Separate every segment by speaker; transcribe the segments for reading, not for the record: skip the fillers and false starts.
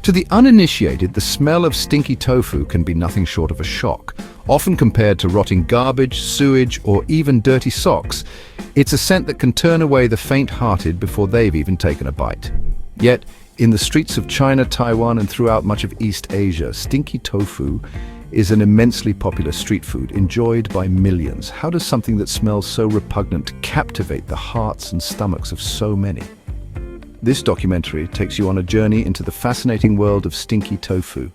Speaker 1: To the uninitiated, the smell of stinky tofu can be nothing short of a shock. Often compared to rotting garbage, sewage, or even dirty socks, it's a scent that can turn away the faint-hearted before they've even taken a bite. Yet, in the streets of China, Taiwan, and throughout much of East Asia, stinky tofu is an immensely popular street food enjoyed by millions. How does something that smells so repugnant captivate the hearts and stomachs of so many? This documentary takes you on a journey into the fascinating world of stinky tofu,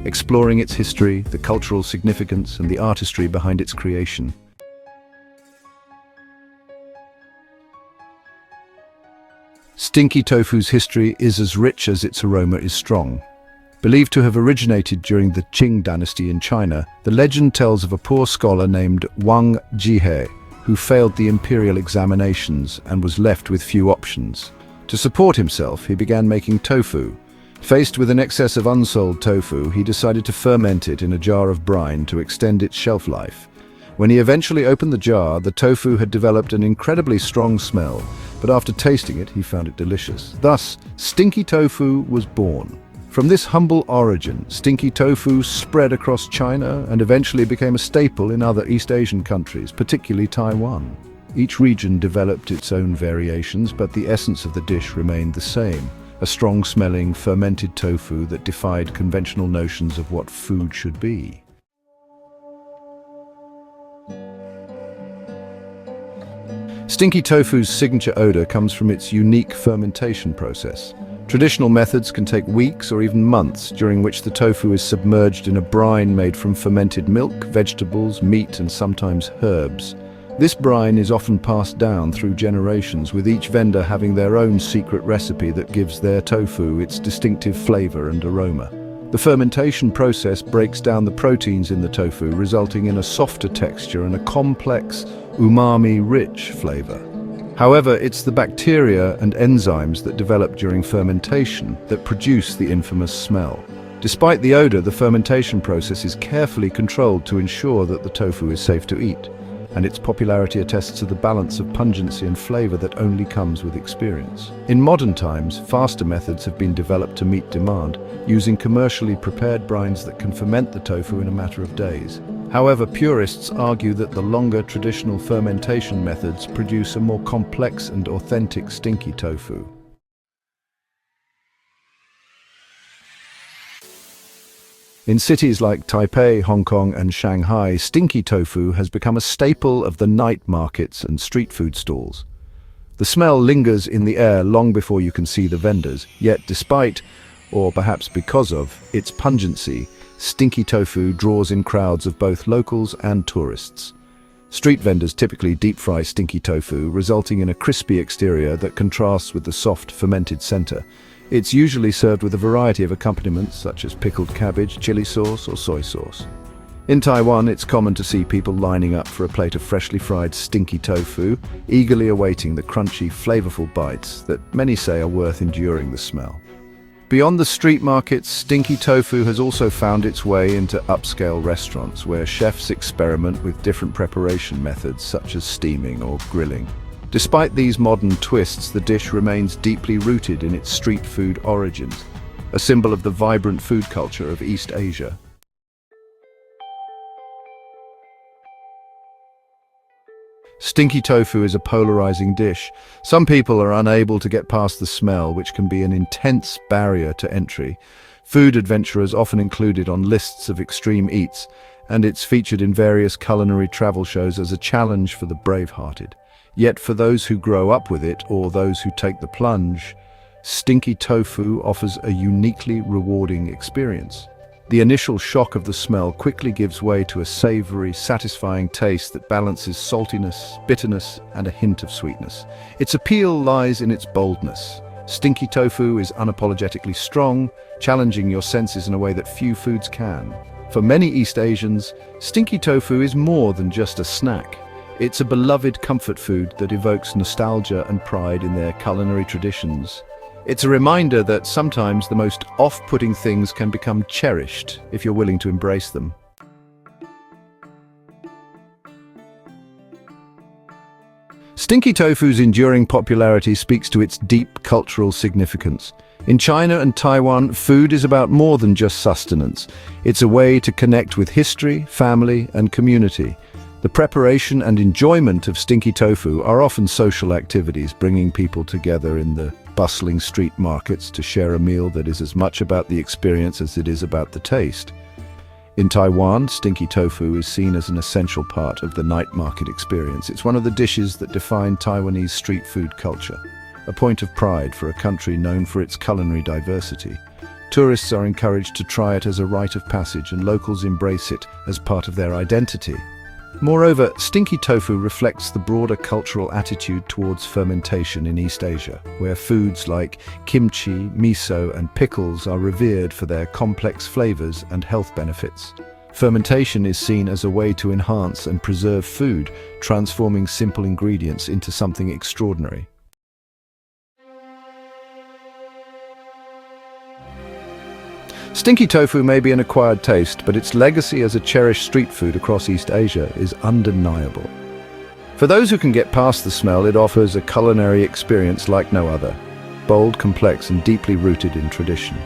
Speaker 1: exploring its history, the cultural significance, and the artistry behind its creation. Stinky tofu's history is as rich as its aroma is strong. Believed to have originated during the Qing Dynasty in China, the legend tells of a poor scholar named Wang Zhihe, who failed the imperial examinations and was left with few options. To support himself, he began making tofu. Faced with an excess of unsold tofu, he decided to ferment it in a jar of brine to extend its shelf life. When he eventually opened the jar, the tofu had developed an incredibly strong smell, but after tasting it, he found it delicious. Thus, stinky tofu was born. From this humble origin, stinky tofu spread across China and eventually became a staple in other East Asian countries, particularly Taiwan. Each region developed its own variations, but the essence of the dish remained the same: a strong-smelling, fermented tofu that defied conventional notions of what food should be. Stinky tofu's signature odor comes from its unique fermentation process. Traditional methods can take weeks or even months, during which the tofu is submerged in a brine made from fermented milk, vegetables, meat, and sometimes herbs. This brine is often passed down through generations, with each vendor having their own secret recipe that gives their tofu its distinctive flavor and aroma. The fermentation process breaks down the proteins in the tofu, resulting in a softer texture and a complex, umami-rich flavor. However, it's the bacteria and enzymes that develop during fermentation that produce the infamous smell. Despite the odor, the fermentation process is carefully controlled to ensure that the tofu is safe to eat, and its popularity attests to the balance of pungency and flavor that only comes with experience. In modern times, faster methods have been developed to meet demand, using commercially prepared brines that can ferment the tofu in a matter of days. However, purists argue that the longer traditional fermentation methods produce a more complex and authentic stinky tofu. In cities like Taipei, Hong Kong, and Shanghai, stinky tofu has become a staple of the night markets and street food stalls. The smell lingers in the air long before you can see the vendors, yet despite, or perhaps because of, its pungency, stinky tofu draws in crowds of both locals and tourists. Street vendors typically deep-fry stinky tofu, resulting in a crispy exterior that contrasts with the soft, fermented center. It's usually served with a variety of accompaniments, such as pickled cabbage, chili sauce, or soy sauce. In Taiwan, it's common to see people lining up for a plate of freshly fried stinky tofu, eagerly awaiting the crunchy, flavorful bites that many say are worth enduring the smell. Beyond the street markets, stinky tofu has also found its way into upscale restaurants, where chefs experiment with different preparation methods, such as steaming or grilling. Despite these modern twists, the dish remains deeply rooted in its street food origins, a symbol of the vibrant food culture of East Asia. Stinky tofu is a polarizing dish. Some people are unable to get past the smell, which can be an intense barrier to entry. Food adventurers often included on lists of extreme eats, and it's featured in various culinary travel shows as a challenge for the brave-hearted. Yet for those who grow up with it, or those who take the plunge, stinky tofu offers a uniquely rewarding experience. The initial shock of the smell quickly gives way to a savory, satisfying taste that balances saltiness, bitterness, and a hint of sweetness. Its appeal lies in its boldness. Stinky tofu is unapologetically strong, challenging your senses in a way that few foods can. For many East Asians, stinky tofu is more than just a snack. It's a beloved comfort food that evokes nostalgia and pride in their culinary traditions. It's a reminder that sometimes the most off-putting things can become cherished if you're willing to embrace them. Stinky tofu's enduring popularity speaks to its deep cultural significance. In China and Taiwan, food is about more than just sustenance. It's a way to connect with history, family, and community. The preparation and enjoyment of stinky tofu are often social activities, bringing people together in the bustling street markets to share a meal that is as much about the experience as it is about the taste. In Taiwan, stinky tofu is seen as an essential part of the night market experience. It's one of the dishes that define Taiwanese street food culture, a point of pride for a country known for its culinary diversity. Tourists are encouraged to try it as a rite of passage, and locals embrace it as part of their identity. Moreover, stinky tofu reflects the broader cultural attitude towards fermentation in East Asia, where foods like kimchi, miso, and pickles are revered for their complex flavors and health benefits. Fermentation is seen as a way to enhance and preserve food, transforming simple ingredients into something extraordinary. Stinky tofu may be an acquired taste, but its legacy as a cherished street food across East Asia is undeniable. For those who can get past the smell, it offers a culinary experience like no other, bold, complex, and deeply rooted in tradition.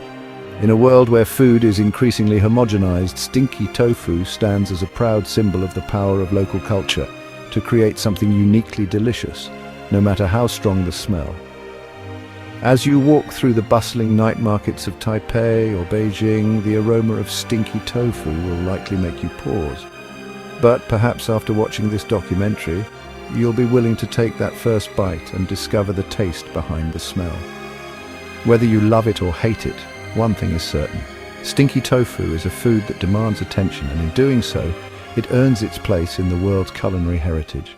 Speaker 1: In a world where food is increasingly homogenized, stinky tofu stands as a proud symbol of the power of local culture to create something uniquely delicious, no matter how strong the smell. As you walk through the bustling night markets of Taipei or Beijing, the aroma of stinky tofu will likely make you pause. But perhaps after watching this documentary, you'll be willing to take that first bite and discover the taste behind the smell. Whether you love it or hate it, one thing is certain. Stinky tofu is a food that demands attention, and in doing so, it earns its place in the world's culinary heritage.